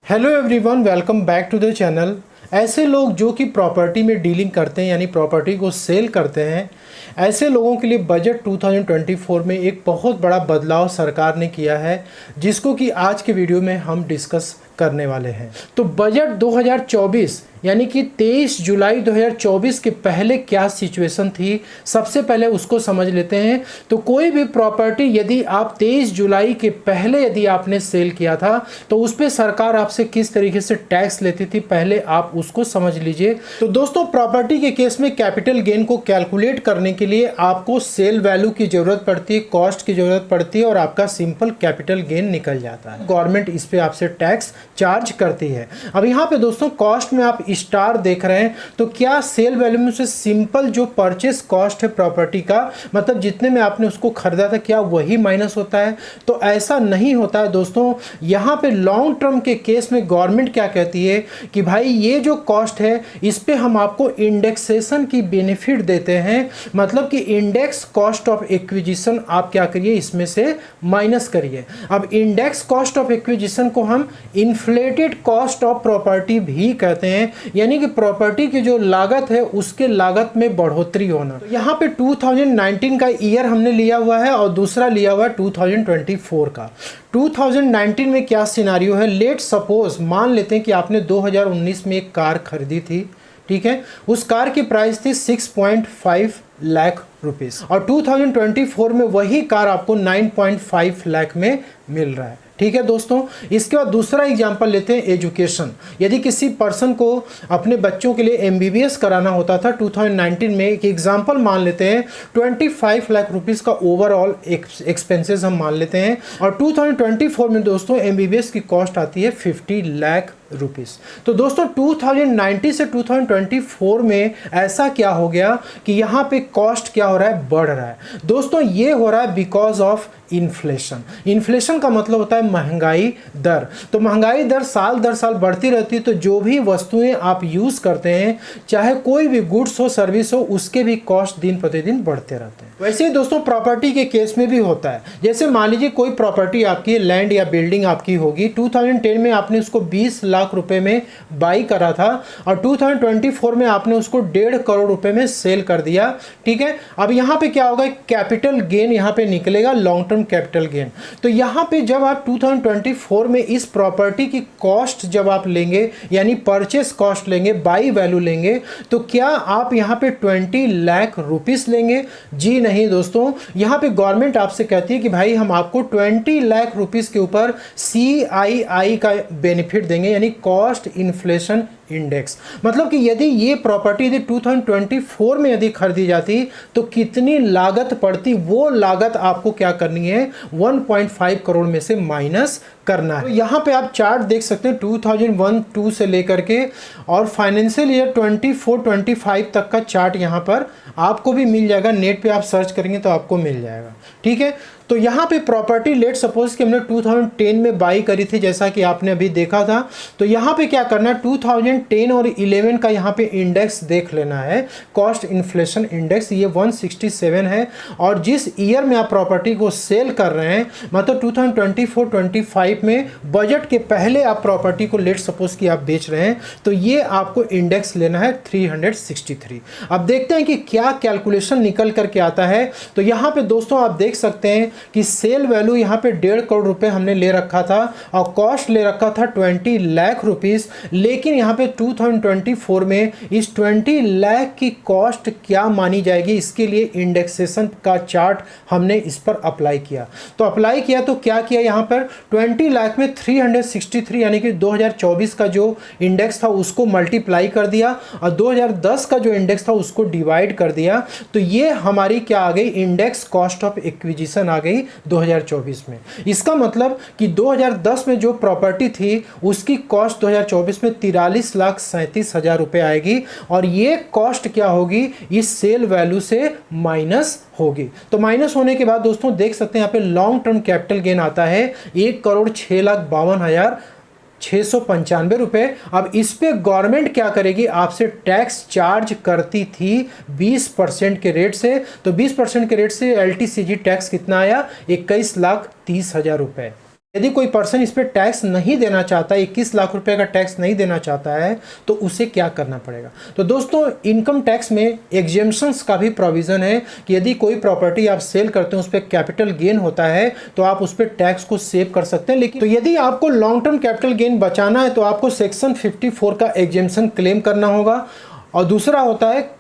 Hello everyone, welcome back to the channel. ऐसे लोग जो कि प्रॉपर्टी में डीलिंग करते हैं यानी प्रॉपर्टी को सेल करते हैं, ऐसे लोगों के लिए बजट 2024 में एक बहुत बड़ा बदलाव सरकार ने किया है, जिसको कि आज के वीडियो में हम डिस्कस करने वाले हैं। तो बजट 2024 यानी कि 23 जुलाई 2024 के पहले क्या सिचुएशन थी, सबसे पहले उसको समझ लेते हैं। तो कोई भी प्रॉपर्टी यदि आप 23 जुलाई के पहले यदि आपने सेल किया था तो उस पर सरकार आपसे किस तरीके से टैक्स लेती थी, पहले आप उसको समझ लीजिए। तो दोस्तों, प्रॉपर्टी के केस में कैपिटल गेन को कैलकुलेट करने के लिए आपको सेल वैल्यू की ज़रूरत पड़ती है, कॉस्ट की ज़रूरत पड़ती है और आपका सिंपल कैपिटल गेन निकल जाता है। गवर्नमेंट इस पर आपसे टैक्स चार्ज करती है। अब यहाँ पे दोस्तों कॉस्ट में आप स्टार देख रहे हैं, तो क्या सेल वैल्यू में से सिंपल जो परचेस कॉस्ट है प्रॉपर्टी का, मतलब जितने में आपने उसको खरीदा था, क्या वही माइनस होता है? तो ऐसा नहीं होता है दोस्तों। यहाँ पे लॉन्ग टर्म के केस में गवर्नमेंट क्या कहती है कि भाई ये जो कॉस्ट है इस पे हम आपको इंडेक्सेशन की बेनिफिट देते हैं, मतलब कि इंडेक्स कॉस्ट ऑफ एक्विजिशन आप क्या करिए, इसमें से माइनस करिए। अब इंडेक्स कॉस्ट ऑफ एक्विजिशन को हम इन्फ्लेटेड कॉस्ट ऑफ प्रॉपर्टी भी कहते हैं, यानी कि प्रॉपर्टी की जो लागत है उसके लागत में बढ़ोतरी होना। तो यहाँ पे 2019 का ईयर हमने लिया हुआ है और दूसरा लिया हुआ है 2024 का। 2019 में क्या सिनारियो है, लेट सपोज मान लेते हैं कि आपने 2019 में एक कार खरीदी थी, ठीक है। उस कार की प्राइस थी 6.5 लाख रुपीस और 2024 में वही कार आपको 9.5 लाख में मिल रहा है, ठीक है दोस्तों। इसके बाद दूसरा एग्जांपल लेते हैं, एजुकेशन। यदि किसी पर्सन को अपने बच्चों के लिए MBBS कराना होता था 2019 में, एक एग्जांपल मान लेते हैं 25 लाख रुपीस का ओवरऑल एक्सपेंसेस हम मान लेते हैं, और 2024 में दोस्तों MBBS की कॉस्ट आती है 50 लाख रुपीस। तो दोस्तों 2019 से 2024 में ऐसा क्या हो गया कि यहाँ पे कॉस्ट क्या हो रहा है, बढ़ रहा है। दोस्तों ये हो रहा है बिकॉज ऑफ इन्फ्लेशन। इन्फ्लेशन का मतलब होता है महंगाई दर। तो महंगाई दर साल दर साल बढ़ती रहती है, तो जो भी वस्तुएं आप यूज करते हैं, चाहे कोई भी गुड्स हो सर्विस हो, उसके भी कॉस्ट दिन प्रतिदिन बढ़ते रहते हैं। वैसे ही दोस्तों प्रॉपर्टी के केस में भी होता है। जैसे मान लीजिए कोई प्रॉपर्टी आपकी, लैंड या बिल्डिंग आपकी होगी, 2010 में आपने उसको 20 लाख रुपए में बाई करा था और 2024 में आपने उसको 1.5 करोड़ रुपए में सेल कर दिया, ठीक है। अब यहाँ पे क्या होगा, कैपिटल गेन यहाँ पे निकलेगा, लॉन्ग टर्म कैपिटल गेन। तो यहाँ पे जब आप 2024 में इस प्रॉपर्टी की कॉस्ट जब आप लेंगे, यानी परचेस कॉस्ट लेंगे, बाई वैल्यू लेंगे, तो क्या आप यहाँ पे 20 लाख रुपीस लेंगे? जी नहीं दोस्तों, यहाँ पे गवर्नमेंट आपसे कहती है कि भाई हम आपको 20 लाख रुपीस के ऊपर CII का बेनिफिट देंगे, यानी कॉस्ट इन्फ्लेशन इंडेक्स। मतलब कि यदि ये प्रॉपर्टी यदि 2024 में यदि खरीदी जाती तो कितनी लागत पड़ती, वो लागत आपको क्या करनी है, 1.5 करोड़ में से माइनस करना है। तो यहाँ पे आप चार्ट देख सकते हैं 2001-2 से लेकर के और फाइनेंशियल ईयर 24-25 तक का चार्ट यहाँ पर आपको भी मिल जाएगा, नेट पे आप सर्च करेंगे तो आपको मिल जाएगा, ठीक है। तो यहाँ पे प्रॉपर्टी लेट सपोज कि हमने 2010 में बाई करी थी, जैसा कि आपने अभी देखा था। तो यहाँ पे क्या करना है, 2010 और 11 का यहाँ पे इंडेक्स देख लेना है, कॉस्ट इन्फ्लेशन इंडेक्स, ये 167 है। और जिस ईयर में आप प्रॉपर्टी को सेल कर रहे हैं, मतलब 2024-25 में बजट के पहले आप प्रॉपर्टी को लेट सपोज कि आप बेच रहे हैं, तो ये आपको इंडेक्स लेना है 363। अब देखते हैं कि क्या कैलकुलेशन निकल करके आता है। तो यहाँ पे दोस्तों आप देख सकते हैं कि सेल वैल्यू यहाँ पे 1.5 करोड़ रुपए हमने ले रखा था और कॉस्ट ले रखा था 20 लाख रुपीस। लेकिन यहाँ पे 2024 में इस 20 लाख की कॉस्ट क्या मानी जाएगी, इसके लिए इंडेक्सेशन का चार्ट हमने इस पर अप्लाई किया। तो अप्लाई किया तो क्या किया, यहाँ पर 20 लाख में 363 यानी कि 2024 का जो इंडेक्स था उसको मल्टीप्लाई कर दिया और 2010 का जो इंडेक्स था उसको डिवाइड कर दिया। तो ये हमारी क्या आ गई, इंडेक्स कॉस्ट ऑफ एक्विजिशन आ गई 2024 में। इसका मतलब कि 2010 में जो प्रॉपर्टी थी उसकी कॉस्ट 2024 में 43,37,000 रुपए आएगी और ये कॉस्ट क्या होगी, इस सेल वैल्यू से माइनस होगी। तो माइनस होने के बाद दोस्तों देख सकते हैं यहाँ पे लॉन्ग टर्म कैपिटल गेन आता है 1,06,52,695 रुपए। अब इस पे गवर्नमेंट क्या करेगी, आपसे टैक्स चार्ज करती थी 20% के रेट से। तो 20% के रेट से LTCG टैक्स कितना आया, 21,30,000 रुपए। यदि कोई पर्सन इस पर टैक्स नहीं देना चाहता, 21 लाख रुपए का टैक्स नहीं देना चाहता है, तो उसे क्या करना पड़ेगा? तो दोस्तों, इनकम टैक्स में एग्जेम्पशंस का भी प्रोविज़न है कि यदि कोई प्रॉपर्टी आप सेल करते हैं, उस पर कैपिटल गेन होता है, तो आप उस पर टैक्स को सेव कर सकते हैं। लेकिन तो यदि आपको लॉन्ग टर्म कैपिटल गेन बचाना है, तो आपको सेक्शन 54 का एग्जेम्पशन क्लेम करना होगा। और दूसरा होता है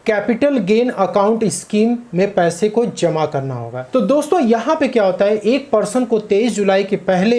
कैपिटल गेन अकाउंट स्कीम में पैसे को जमा करना होगा। तो दोस्तों, यहाँ पे क्या होता है, एक पर्सन को 23 जुलाई के पहले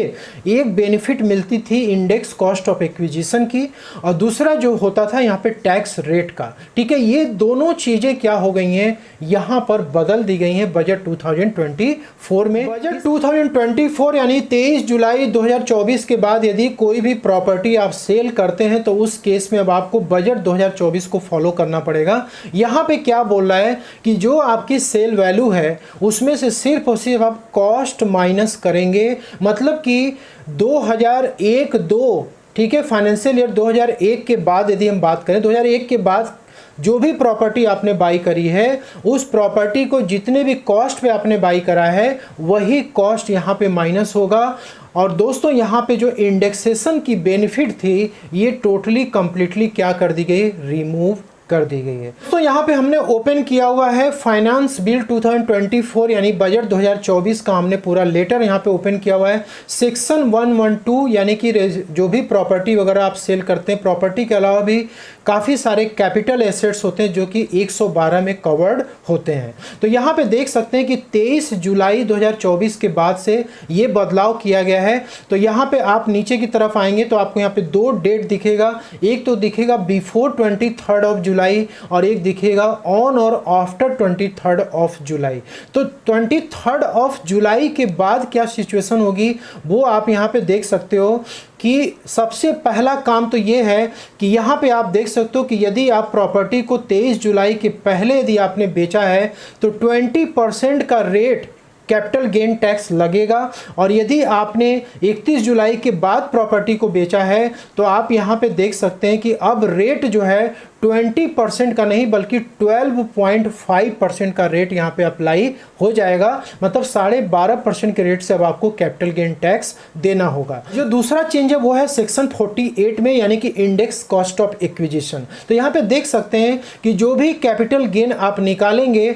एक बेनिफिट मिलती थी इंडेक्स कॉस्ट ऑफ एक्विजिशन की, और दूसरा जो होता था यहाँ पे टैक्स रेट का। ठीक है, ये दोनों चीज़ें क्या हो गई हैं, यहाँ पर बदल दी गई हैं बजट 2024 में। बजट 2024 यानी 23 जुलाई 2024 के बाद यदि कोई भी प्रॉपर्टी आप सेल करते हैं, तो उस केस में अब आपको बजट 2024 को फॉलो करना पड़ेगा। यहाँ पे क्या बोल रहा है कि जो आपकी सेल वैल्यू है, उसमें से सिर्फ और सिर्फ आप कॉस्ट माइनस करेंगे। मतलब कि 2001-2, ठीक है, फाइनेंशियल ईयर 2001 के बाद यदि हम बात करें, 2001 के बाद जो भी प्रॉपर्टी आपने बाई करी है, उस प्रॉपर्टी को जितने भी कॉस्ट पे आपने बाई करा है, वही कॉस्ट यहाँ पे माइनस होगा। और दोस्तों, यहाँ पे जो इंडेक्सेशन की बेनिफिट थी, ये टोटली कंप्लीटली क्या कर दी गई, रिमूव कर दी गई है। तो यहाँ पे हमने ओपन किया हुआ है फाइनेंस बिल 2024 यानी बजट 2024 का हमने पूरा लेटर यहाँ पे ओपन किया हुआ है। सेक्शन 112 यानी कि जो भी प्रॉपर्टी वगैरह आप सेल करते हैं, प्रॉपर्टी के अलावा भी काफ़ी सारे कैपिटल एसेट्स होते हैं जो कि 112 में कवर्ड होते हैं। तो यहाँ पे देख सकते हैं कि 23 जुलाई 2024 के बाद से ये बदलाव किया गया है। तो यहाँ पे आप नीचे की तरफ आएंगे तो आपको यहाँ पे दो डेट दिखेगा, एक तो दिखेगा बिफोर 23 ऑफ जुलाई और एक दिखेगा ऑन और आफ्टर 23 ऑफ जुलाई। तो 23 ऑफ जुलाई के बाद क्या सिचुएशन होगी वो आप यहाँ पे देख सकते हो कि सबसे पहला काम तो ये है कि यहाँ पे आप देख सकते हो कि यदि आप प्रॉपर्टी को 23 जुलाई के पहले यदि आपने बेचा है तो 20% का रेट कैपिटल गेन टैक्स लगेगा। और यदि आपने 31 जुलाई के बाद प्रॉपर्टी को बेचा है तो आप यहाँ पे देख सकते हैं कि अब रेट जो है 20% का नहीं बल्कि 12.5% का रेट यहाँ पे अप्लाई हो जाएगा। मतलब 12.5% के रेट से अब आपको कैपिटल गेन टैक्स देना होगा। जो दूसरा चेंज है वो है सेक्शन 48 में यानी कि इंडेक्स कॉस्ट ऑफ एक्विजिशन। तो यहाँ पे देख सकते हैं कि जो भी कैपिटल गेन आप निकालेंगे,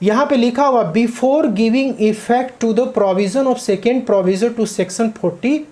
यहाँ पे लिखा हुआ before giving effect to the provision of second provision to section 48।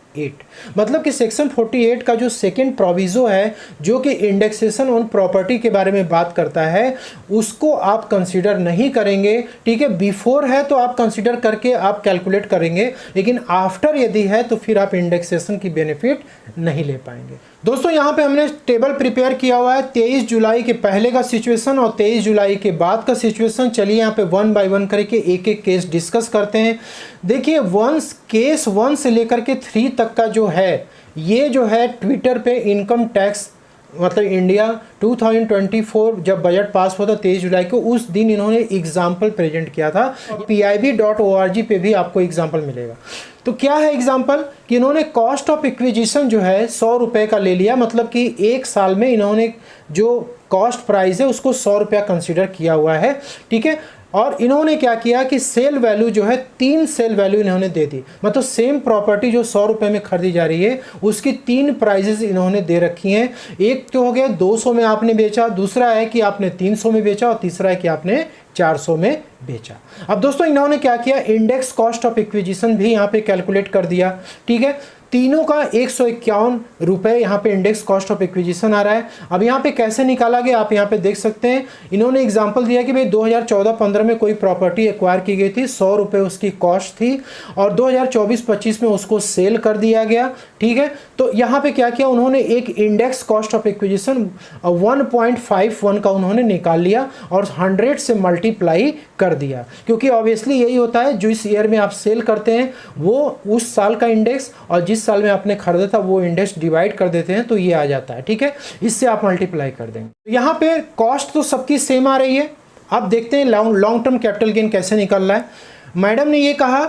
मतलब कि सेक्शन 48 का जो सेकेंड प्रोविजो है जो कि इंडेक्सेशन ऑन प्रॉपर्टी के बारे में बात करता है, उसको आप कंसीडर नहीं करेंगे। ठीक है, बिफोर है तो आप कंसीडर करके आप कैलकुलेट करेंगे, लेकिन आफ्टर यदि है तो फिर आप इंडेक्सेशन की बेनिफिट नहीं ले पाएंगे। दोस्तों, यहाँ पे हमने टेबल प्रिपेयर किया हुआ है 23 जुलाई के पहले का सिचुएशन और 23 जुलाई के बाद का सिचुएशन। चलिए यहाँ पे 1 बाय 1 करके एक एक केस डिस्कस करते हैं। देखिए, केस 1 से लेकर के 3 तक का जो है, ये जो है ट्विटर पे इनकम टैक्स मतलब इंडिया 2024 जब बजट पास हुआ था 23 जुलाई को, उस दिन इन्होंने एग्जाम्पल प्रेजेंट किया था। pib.org पे भी आपको एग्जाम्पल मिलेगा। तो क्या है एग्जाम्पल कि इन्होंने कॉस्ट ऑफ एक्विजिशन जो है 100 रुपये का ले लिया। मतलब कि एक साल में इन्होंने जो कॉस्ट प्राइस है उसको 100 रुपया कंसिडर किया हुआ है। ठीक है, और इन्होंने क्या किया कि सेल वैल्यू जो है 3 सेल वैल्यू इन्होंने दे दी। मतलब सेम प्रॉपर्टी जो 100 रुपये में खरीदी जा रही है उसकी 3 प्राइजेस इन्होंने दे रखी हैं। एक तो हो गया 200 में आपने बेचा, दूसरा है कि आपने 300 में बेचा और तीसरा है कि आपने 400 में बेचा। अब दोस्तों, इन्होंने क्या किया, इंडेक्स कॉस्ट ऑफ एक्विजिशन भी यहाँ पे कैलकुलेट कर दिया। ठीक है, तीनों का 151 रुपये यहाँ पे इंडेक्स कॉस्ट ऑफ एक्विजिशन आ रहा है। अब यहाँ पे कैसे निकाला गया आप यहाँ पे देख सकते हैं। इन्होंने एग्जांपल दिया कि भाई 2014-15 में कोई प्रॉपर्टी एक्वायर की गई थी, 100 रुपये उसकी कॉस्ट थी और 2024-25 में उसको सेल कर दिया गया। ठीक है, तो यहाँ पे क्या किया उन्होंने, एक इंडेक्स कॉस्ट ऑफ एक्विजिशन 1.51 का उन्होंने निकाल लिया और 100 से मल्टीप्लाई कर दिया, क्योंकि ऑब्वियसली यही होता है जो इस ईयर में आप सेल करते हैं वो उस साल का इंडेक्स और जिस साल में आपने खरीदा था वो इंडेक्स डिवाइड कर देते हैं तो ये आ जाता है। ठीक है, इससे आप मल्टीप्लाई कर देंगे। यहाँ पे कॉस्ट तो सबकी सेम आ रही है। अब देखते हैं लॉन्ग टर्म कैपिटल गेन कैसे निकल रहा है। मैडम ने ये कहा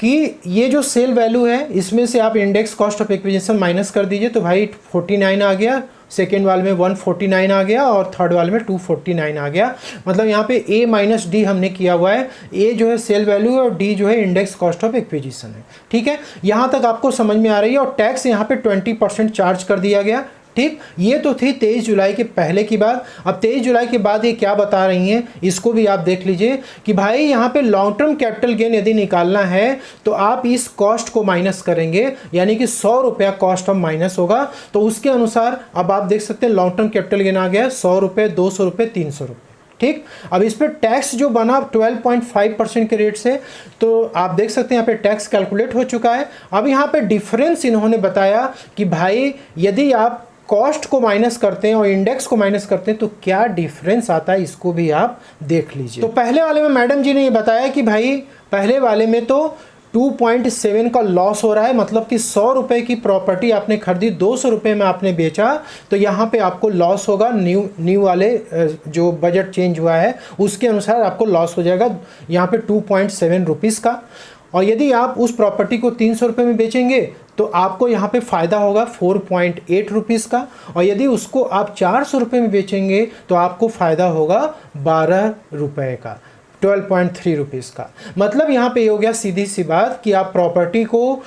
कि ये जो सेल वैल्यू है इसमें से आप index cost of acquisition minus कर दीजिए, तो भाई 49 आ गया, सेकेंड वाले में 149 आ गया और थर्ड वाले में 249 आ गया। मतलब यहाँ पे ए माइनस डी हमने किया हुआ है, ए जो है सेल वैल्यू है और डी जो है इंडेक्स कॉस्ट ऑफ एक्विजिशन है। ठीक है, यहाँ तक आपको समझ में आ रही है। और टैक्स यहाँ पे 20% चार्ज कर दिया गया। ठीक, ये तो थी 23 जुलाई के पहले की बात। अब 23 जुलाई के बाद ये क्या बता रही हैं इसको भी आप देख लीजिए कि भाई यहाँ पे लॉन्ग टर्म कैपिटल गेन यदि निकालना है तो आप इस कॉस्ट को माइनस करेंगे, यानी कि 100 रुपया कॉस्ट ऑफ माइनस होगा। तो उसके अनुसार अब आप देख सकते हैं लॉन्ग टर्म कैपिटल गेन आ गया 100 रुपये, 200 रुपये, 300 रुपये। ठीक, अब इस पर टैक्स जो बना 12.5% के रेट से, तो आप देख सकते हैं यहाँ पे टैक्स कैलकुलेट हो चुका है। अब यहाँ पे डिफरेंस इन्होंने बताया कि भाई यदि आप कॉस्ट को माइनस करते हैं और इंडेक्स को माइनस करते हैं तो क्या डिफरेंस आता है, इसको भी आप देख लीजिए। तो पहले वाले में मैडम जी ने ये बताया कि भाई पहले वाले में तो 2.7 का लॉस हो रहा है, मतलब कि 100 रुपये की प्रॉपर्टी आपने खरीदी, 200 रुपये में आपने बेचा, तो यहाँ पे आपको लॉस होगा। न्यू वाले जो बजट चेंज हुआ है उसके अनुसार आपको लॉस हो जाएगा यहाँ पे 2.7 रुपीज़ का। और यदि आप उस प्रॉपर्टी को 300 रुपये में बेचेंगे तो आपको यहाँ पे फ़ायदा होगा 4.8 रुपीज़ का। और यदि उसको आप 400 रुपये में बेचेंगे तो आपको फ़ायदा होगा 12 रुपये का, 12.3 रुपीज़ का। मतलब यहाँ पे ये हो गया सीधी सी बात कि आप प्रॉपर्टी को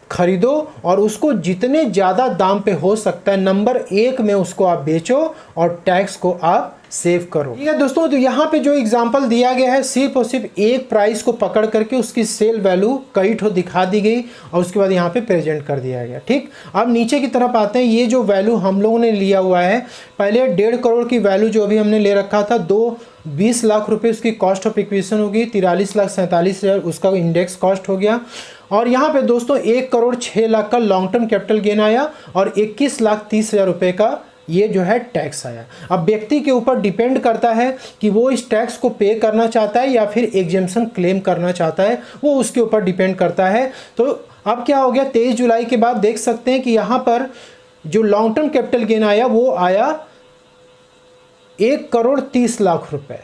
खरीदो और उसको जितने ज़्यादा दाम पे हो सकता है नंबर 1 में उसको आप बेचो और टैक्स को आप सेव करो। ठीक है दोस्तों, तो यहाँ पे जो एग्जांपल दिया गया है सिर्फ और सिर्फ एक प्राइस को पकड़ करके उसकी सेल वैल्यू कई ठो दिखा दी गई और उसके बाद यहाँ पे प्रेजेंट कर दिया गया। ठीक, अब नीचे की तरफ आते हैं। ये जो वैल्यू हम लोगों ने लिया हुआ है, पहले 1.5 करोड़ की वैल्यू जो अभी हमने ले रखा था, 20 लाख रुपये उसकी कॉस्ट ऑफ एक्विजिशन होगी, 43,47,000 उसका इंडेक्स कॉस्ट हो गया। और यहाँ पे दोस्तों 1 करोड़ 6 लाख का लॉन्ग टर्म कैपिटल गेन आया और 21,30,000 रुपये का ये जो है टैक्स आया। अब व्यक्ति के ऊपर डिपेंड करता है कि वो इस टैक्स को पे करना चाहता है या फिर एग्जेम्पशन क्लेम करना चाहता है, वो उसके ऊपर डिपेंड करता है। तो अब क्या हो गया, 23 जुलाई के बाद देख सकते हैं कि यहाँ पर जो लॉन्ग टर्म कैपिटल गेन आया वो आया 1 करोड़ 30 लाख रुपए।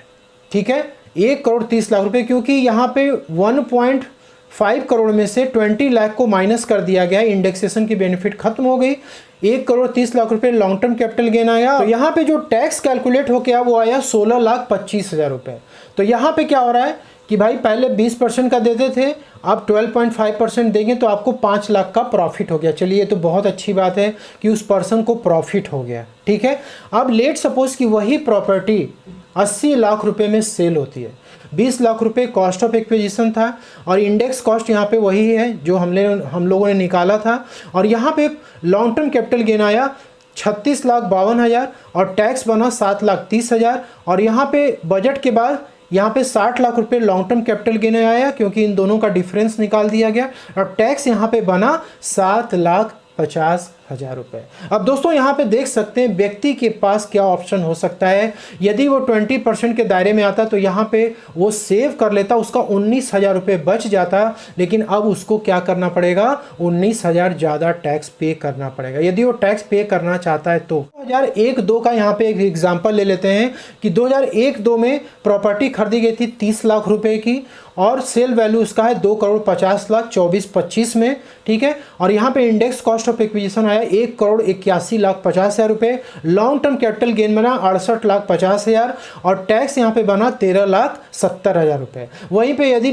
ठीक है, 1 करोड़ 30 लाख रुपए, क्योंकि यहाँ पे 1.5 करोड़ में से 20 लाख को माइनस कर दिया गया, इंडेक्सेशन की बेनिफिट खत्म हो गई। 1 करोड़ 30 लाख रुपए लॉन्ग टर्म कैपिटल गेन आया। तो यहाँ पे जो टैक्स कैलकुलेट हो गया वो आया 16,25,000 रुपए। तो यहाँ पे क्या हो रहा है कि भाई पहले 20% का देते थे, अब 12.5% देंगे तो आपको 5 लाख का प्रॉफिट हो गया। चलिए ये तो बहुत अच्छी बात है कि उस पर्सन को प्रॉफिट हो गया। ठीक है, अब लेट सपोज कि वही प्रॉपर्टी 80 लाख रुपए में सेल होती है, 20 लाख रुपए कॉस्ट ऑफ एक्विजिशन था और इंडेक्स कॉस्ट यहाँ पे वही है जो हम लोगों ने निकाला था। और यहाँ पे लॉन्ग टर्म कैपिटल गेन आया 36,52,000 और टैक्स बना 7,30,000। और यहाँ पे बजट के बाद यहाँ पे 60 लाख रुपए लॉन्ग टर्म कैपिटल गेन आया, क्योंकि इन दोनों का डिफरेंस निकाल दिया गया और टैक्स यहाँ पे बना 7,50,000 रुपए। अब दोस्तों यहाँ पे देख सकते हैं व्यक्ति के पास क्या ऑप्शन हो सकता है। यदि वो 20% के दायरे में आता तो यहाँ पे वो सेव कर लेता, उसका 19,000 रुपये बच जाता, लेकिन अब उसको क्या करना पड़ेगा, 19,000 ज़्यादा टैक्स पे करना पड़ेगा यदि वो टैक्स पे करना चाहता है। तो 2001-2 का यहाँ पे एक एग्जाम्पल ले लेते हैं कि 2001-2 में प्रॉपर्टी खरीदी गई थी 30 लाख रुपए की और सेल वैल्यू उसका है 2 करोड़ 50 लाख 24-25 में। ठीक है, और यहाँ पे इंडेक्स कॉस्ट ऑफ एक्विजिशन आया 1 करोड़ 81,50,000 रुपये, लॉन्ग टर्म कैपिटल गेन बना 68,50,000 और टैक्स यहाँ पे बना 13,70,000 रुपये। वहीं पे यदि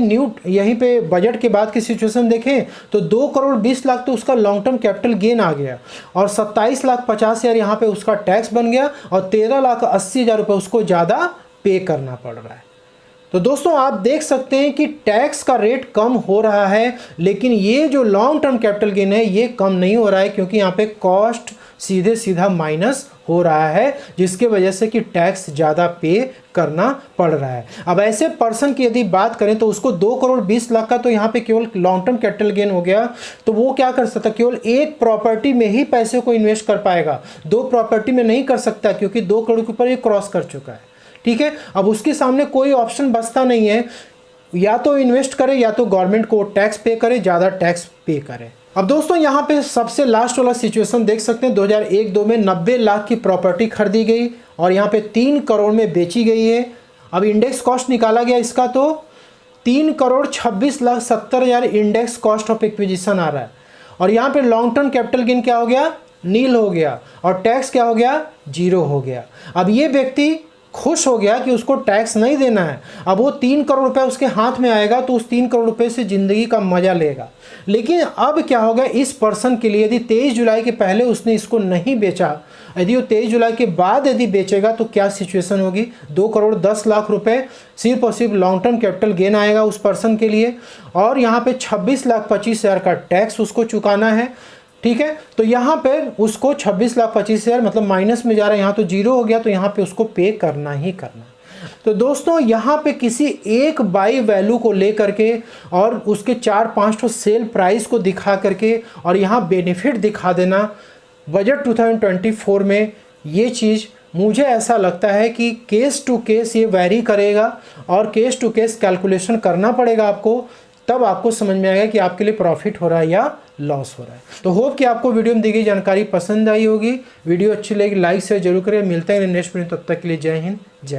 यहीं पे बजट के बाद की सिचुएशन देखें तो 2 करोड़ 20 लाख तो उसका लॉन्ग टर्म कैपिटल गेन आ गया और 27,50,000 यहाँ पे उसका टैक्स बन गया और 13,80,000 रुपये उसको ज़्यादा पे करना पड़ रहा है। तो दोस्तों आप देख सकते हैं कि टैक्स का रेट कम हो रहा है, लेकिन ये जो लॉन्ग टर्म कैपिटल गेन है ये कम नहीं हो रहा है, क्योंकि यहाँ पे कॉस्ट सीधा माइनस हो रहा है, जिसके वजह से कि टैक्स ज़्यादा पे करना पड़ रहा है। अब ऐसे पर्सन की यदि बात करें तो उसको 2 करोड़ 20 लाख का तो यहाँ पे केवल लॉन्ग टर्म कैपिटल गेन हो गया, तो वो क्या कर सकता, केवल एक प्रॉपर्टी में ही पैसे को इन्वेस्ट कर पाएगा, 2 प्रॉपर्टी में नहीं कर सकता, क्योंकि 2 करोड़ के ऊपर ये क्रॉस कर चुका है। ठीक है, अब उसके सामने कोई ऑप्शन बचता नहीं है, या तो इन्वेस्ट करे या तो गवर्नमेंट को टैक्स पे करे, ज़्यादा टैक्स पे करे। अब दोस्तों यहाँ पे सबसे लास्ट वाला सिचुएशन देख सकते हैं, 2001-2 में 90 लाख की प्रॉपर्टी खरीदी गई और यहाँ पे 3 करोड़ में बेची गई है। अब इंडेक्स कॉस्ट निकाला गया इसका तो 3,26,70,000 इंडेक्स कॉस्ट ऑफ एक्विजिशन आ रहा है। और यहाँ पे लॉन्ग टर्म कैपिटल गेन क्या हो गया, नील हो गया, और टैक्स क्या हो गया, 0 हो गया। अब ये व्यक्ति खुश हो गया कि उसको टैक्स नहीं देना है। अब वो 3 करोड़ रुपए उसके हाथ में आएगा तो उस 3 करोड़ रुपए से ज़िंदगी का मज़ा लेगा। लेकिन अब क्या होगा इस पर्सन के लिए, यदि 23 जुलाई के पहले उसने इसको नहीं बेचा, यदि वो 23 जुलाई के बाद यदि बेचेगा तो क्या सिचुएशन होगी। 2,10,00,000 रुपए सिर्फ और सिर्फ लॉन्ग टर्म कैपिटल गेन आएगा उस पर्सन के लिए, और यहाँ पे 26,25,000 का टैक्स उसको चुकाना है। ठीक है, तो यहाँ पे उसको 26,25,000 मतलब माइनस में जा रहा है, यहाँ तो 0 हो गया, तो यहाँ पे उसको पे करना ही करना। तो दोस्तों यहाँ पे किसी एक बाई वैल्यू को लेकर के और उसके 4-5 सेल प्राइस को दिखा करके और यहाँ बेनिफिट दिखा देना बजट 2024 में, ये चीज़ मुझे ऐसा लगता है कि केस टू केस ये वैरी करेगा और केस टू केस कैलकुलेशन करना पड़ेगा आपको, तब आपको समझ में आएगा कि आपके लिए प्रॉफिट हो रहा है या लॉस हो रहा है। तो होप कि आपको वीडियो में दी गई जानकारी पसंद आई होगी। वीडियो अच्छी लगी लाइक शेयर जरूर करें। मिलते हैं नेक्स्ट वीडियो, तब तक के लिए जय हिंद जय भारत।